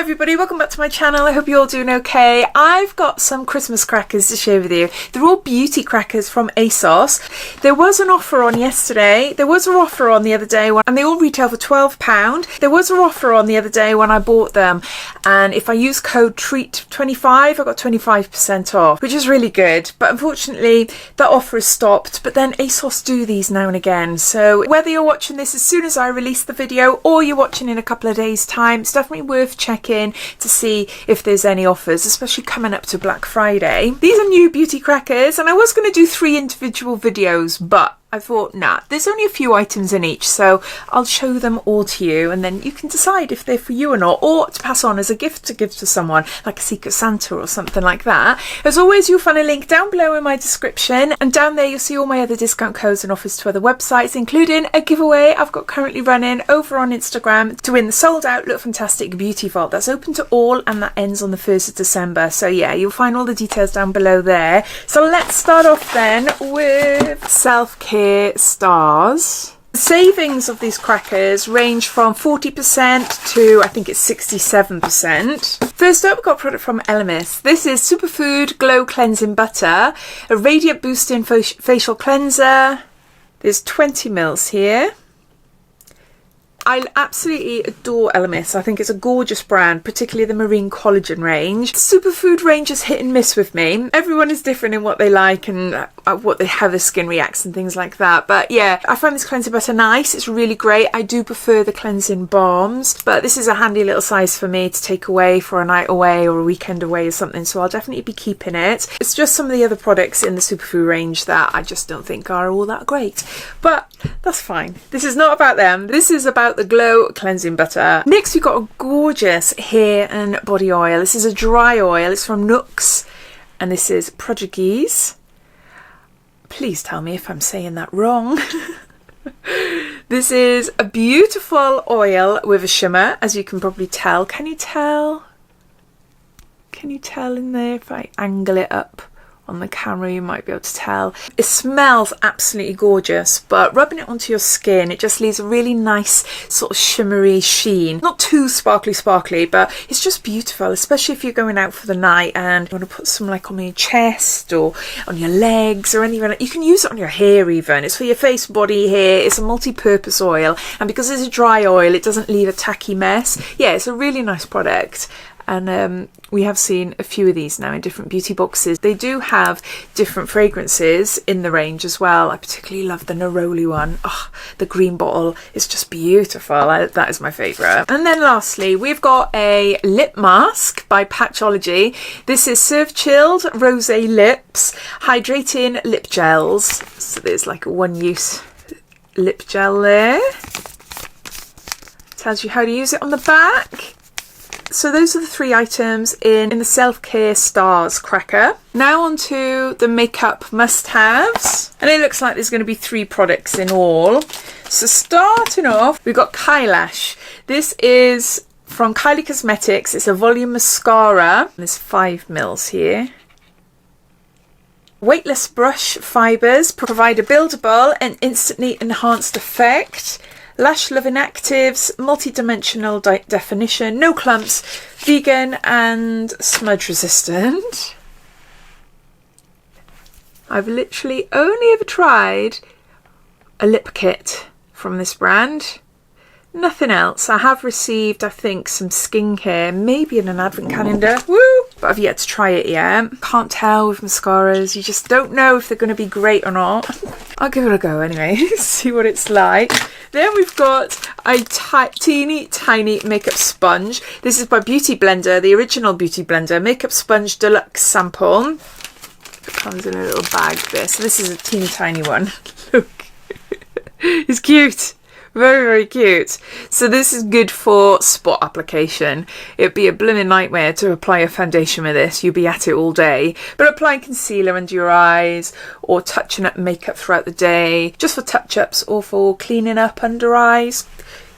everybody, welcome back to my channel. I hope you're all doing okay. I've got some Christmas crackers to share with you. They're all beauty crackers from Asos. There was an offer on yesterday. There was an offer on the other day and they all retail for £12. There was an offer on the other day when I bought them, and if I use code TREAT25 I got 25% off, which is really good. But unfortunately that offer is stopped, but then Asos do these now and again. So whether you're watching this as soon as I release the video or you're watching in a couple of days time, it's definitely worth checking to see if there's any offers, especially coming up to Black Friday. These are new beauty crackers, and I was going to do 3 individual videos, but I thought, nah, there's only a few items in each, so I'll show them all to you and then you can decide if they're for you or not, or to pass on as a gift to give to someone, like a Secret Santa or something like that. As always, you'll find a link down below in my description, and down there you'll see all my other discount codes and offers to other websites, including a giveaway I've got currently running over on Instagram to win the sold out Lookfantastic Beauty Vault. That's open to all and that ends on the 1st of December. So yeah, you'll find all the details down below there. So let's start off then with self-care stars. The savings of these crackers range from 40% to I think it's 67%. First up, we've got a product from Elemis. This is Superfood Glow Cleansing Butter, a radiant boosting facial cleanser. There's 20 mils here. I absolutely adore Elemis. I think it's a gorgeous brand, particularly the Marine Collagen range. The Superfood range is hit and miss with me. Everyone is different in what they like and how their skin reacts and things like that. But yeah, I find this cleansing butter nice. It's really great. I do prefer the cleansing balms, but this is a handy little size for me to take away for a night away or a weekend away or something, so I'll definitely be keeping it. It's just some of the other products in the Superfood range that I just don't think are all that great, but that's fine. This is not about them. This is about the Glow Cleansing Butter. Next, we've got a gorgeous hair and body oil. This is a dry oil. It's from Nooks, and this is Portuguese. Please tell me if I'm saying that wrong. This is a beautiful oil with a shimmer, as you can probably tell. Can you tell? Can you tell in there? If I angle it up on the camera you might be able to tell. It smells absolutely gorgeous, but rubbing it onto your skin it just leaves a really nice sort of shimmery sheen. Not too sparkly, but it's just beautiful, especially if you're going out for the night and you want to put some like on your chest or on your legs or anywhere. You can use it on your hair even. It's for your face, body, hair. It's a multi-purpose oil, and because it's a dry oil it doesn't leave a tacky mess. Yeah, it's a really nice product. And we have seen a few of these now in different beauty boxes. They do have different fragrances in the range as well. I particularly love the neroli one. Oh, the green bottle is just beautiful. That is my favourite. And then lastly, we've got a lip mask by Patchology. This is Serve Chilled Rosé Lips Hydrating Lip Gels. So there's like a one-use lip gel there. Tells you how to use it on the back. So those are the 3 items in the Self-Care Stars cracker. Now on to the makeup must-haves. And it looks like there's going to be 3 products in all. So starting off, we've got Kylash. This is from Kylie Cosmetics. It's a volume mascara. There's 5 mils here. Weightless brush fibres provide a buildable and instantly enhanced effect. Lash Loving Actives, multi-dimensional definition, no clumps, vegan and smudge resistant. I've literally only ever tried a lip kit from this brand. Nothing else. I have received, I think, some skincare, maybe in an advent calendar. Woo! But I've yet to try it yet. Can't tell with mascaras. You just don't know if they're going to be great or not. I'll give it a go anyway. See what it's like. Then we've got a teeny tiny makeup sponge. This is by Beauty Blender, the original Beauty Blender Makeup Sponge Deluxe Sample. It comes in a little bag there. So this is a teeny tiny one. Look. It's cute. Very, very cute. So this is good for spot application. It'd be a blooming nightmare to apply a foundation with this. You'd be at it all day. But applying concealer under your eyes or touching up makeup throughout the day, just for touch-ups or for cleaning up under eyes.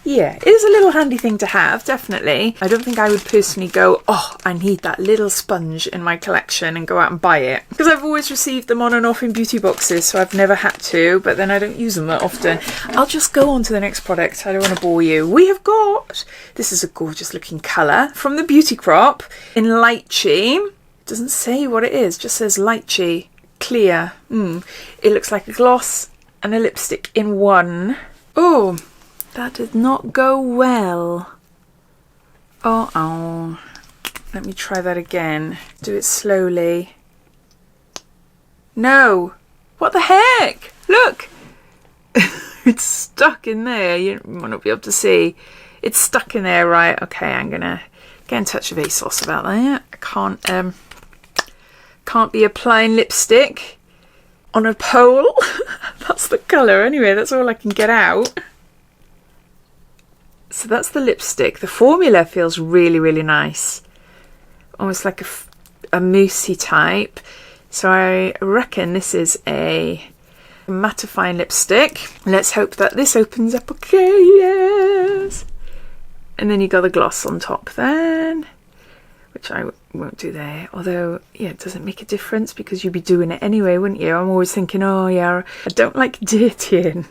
yeah, it is a little handy thing to have, definitely. I don't think I would personally go, oh, I need that little sponge in my collection and go out and buy it. Because I've always received them on and off in beauty boxes, so I've never had to, but then I don't use them that often. I'll just go on to the next product. I don't want to bore you. We have got, this is a gorgeous looking colour from the Beauty Crop in Lychee. It doesn't say what it is, just says Lychee. Clear. It looks like a gloss and a lipstick in one. Oh, that did not go well. Oh. Let me try that again. Do it slowly. No. What the heck? Look. It's stuck in there. You might not be able to see. It's stuck in there, right? Okay, I'm going to get in touch with Asos about that. I can't be applying lipstick on a pole. That's the colour anyway. That's all I can get out. So that's the lipstick. The formula feels really, really nice. Almost like a moussey type. So I reckon this is a mattifying lipstick. Let's hope that this opens up okay. Yes. And then you got the gloss on top then, which I won't do there. Although, yeah, it doesn't make a difference because you'd be doing it anyway, wouldn't you? I'm always thinking, oh yeah, I don't like dirtying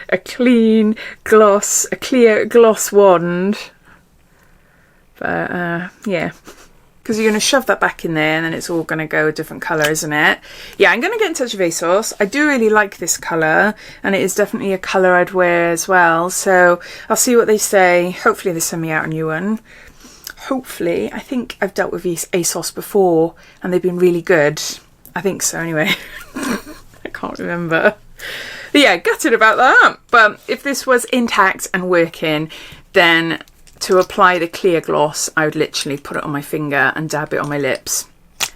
a clean gloss, a clear gloss wand. But, yeah. Because you're going to shove that back in there and then it's all going to go a different colour, isn't it? Yeah, I'm going to get in touch with Asos. I do really like this colour and it is definitely a colour I'd wear as well. So I'll see what they say. Hopefully they send me out a new one. Hopefully. I think I've dealt with Asos before and they've been really good. I think so anyway. I can't remember. But yeah, gutted about that. But if this was intact and working, then to apply the clear gloss, I would literally put it on my finger and dab it on my lips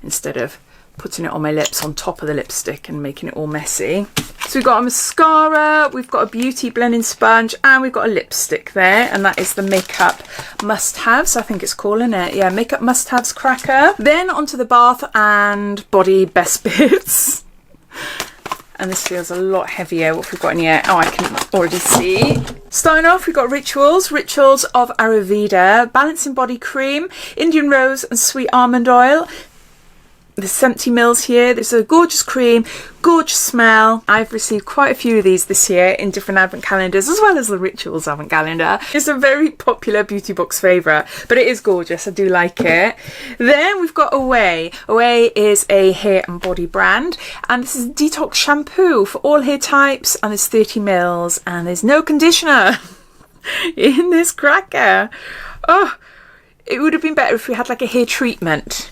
instead of putting it on my lips on top of the lipstick and making it all messy. So we've got a mascara, we've got a beauty blending sponge, and we've got a lipstick there, and that is the Makeup Must-Haves, I think it's calling it. Yeah, Makeup Must-Haves cracker. Then onto the Bath and Body Best Bits. And this feels a lot heavier. What have we got in here? Oh, I can already see. Starting off, we've got Rituals of Ayurveda, Balancing Body Cream, Indian Rose and Sweet Almond Oil. There's 70 mils here. There's a gorgeous cream, gorgeous smell. I've received quite a few of these this year in different advent calendars, as well as the Rituals advent calendar. It's a very popular beauty box favourite, but it is gorgeous. I do like it. Then we've got Away. Away is a hair and body brand, and this is detox shampoo for all hair types, and there's 30 mils, and there's no conditioner in this cracker. Oh, it would have been better if we had like a hair treatment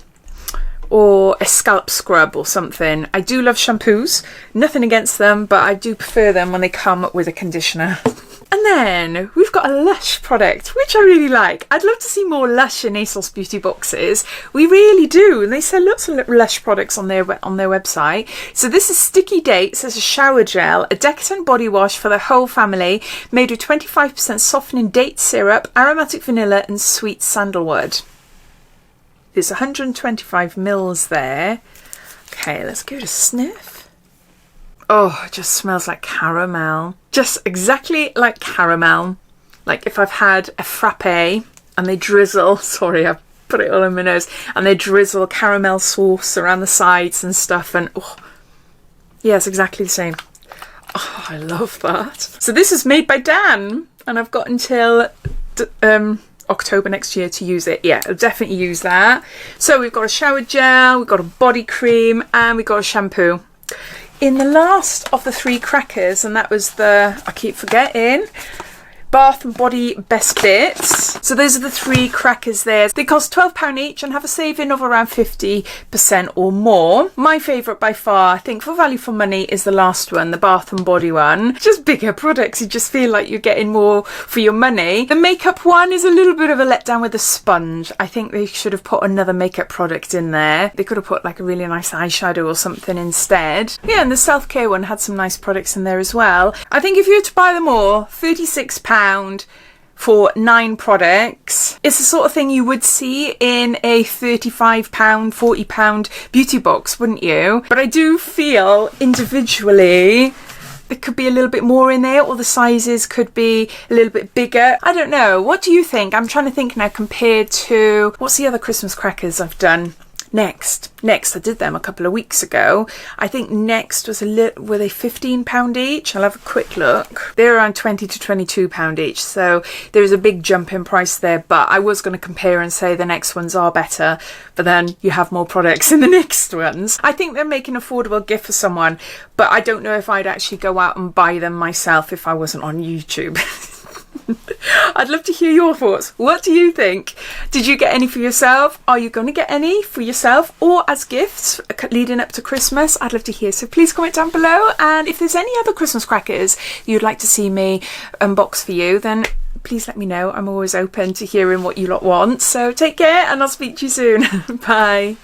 or a scalp scrub or something. I do love shampoos, nothing against them, but I do prefer them when they come with a conditioner. And then we've got a Lush product, which I really like. I'd love to see more Lush in Asos beauty boxes. We really do, and they sell lots of Lush products on their website. So this is Sticky Dates as a shower gel, a decadent body wash for the whole family, made with 25% softening date syrup, aromatic vanilla and sweet sandalwood. There's 125 mils there. Okay, let's give it a sniff. Oh, it just smells like caramel. Just exactly like caramel. Like if I've had a frappe and they drizzle, sorry, I've put it all in my nose, and they drizzle caramel sauce around the sides and stuff, and oh, yeah, it's exactly the same. Oh, I love that. So this is made by Dan, and I've got until October next year to use it. Yeah, I'll definitely use that. So we've got a shower gel, we've got a body cream, and we've got a shampoo. In the last of the 3 crackers, and that was the, I keep forgetting, Bath and Body Best Bits. So those are the 3 crackers there. They cost £12 each and have a saving of around 50% or more. My favourite by far, I think for value for money, is the last one, the Bath and Body one. Just bigger products, you just feel like you're getting more for your money. The makeup one is a little bit of a letdown with the sponge. I think they should have put another makeup product in there. They could have put like a really nice eyeshadow or something instead. Yeah, and the self-care one had some nice products in there as well. I think if you were to buy them all, £36 for 9 products. It's the sort of thing you would see in a £35, £40 beauty box, wouldn't you? But I do feel individually there could be a little bit more in there, or the sizes could be a little bit bigger. I don't know. What do you think? I'm trying to think now compared to, what's the other Christmas crackers I've done? Next, I did them a couple of weeks ago. I think Next was were they £15 each? I'll have a quick look. They're around £20 to £22 each, so there is a big jump in price there, but I was going to compare and say the Next ones are better, but then you have more products in the Next ones. I think they're making an affordable gift for someone, but I don't know if I'd actually go out and buy them myself if I wasn't on YouTube. I'd love to hear your thoughts. What do you think? Did you get any for yourself? Are you going to get any for yourself or as gifts leading up to Christmas? I'd love to hear, so please comment down below, and if there's any other Christmas crackers you'd like to see me unbox for you, then please let me know. I'm always open to hearing what you lot want. So take care, and I'll speak to you soon. Bye.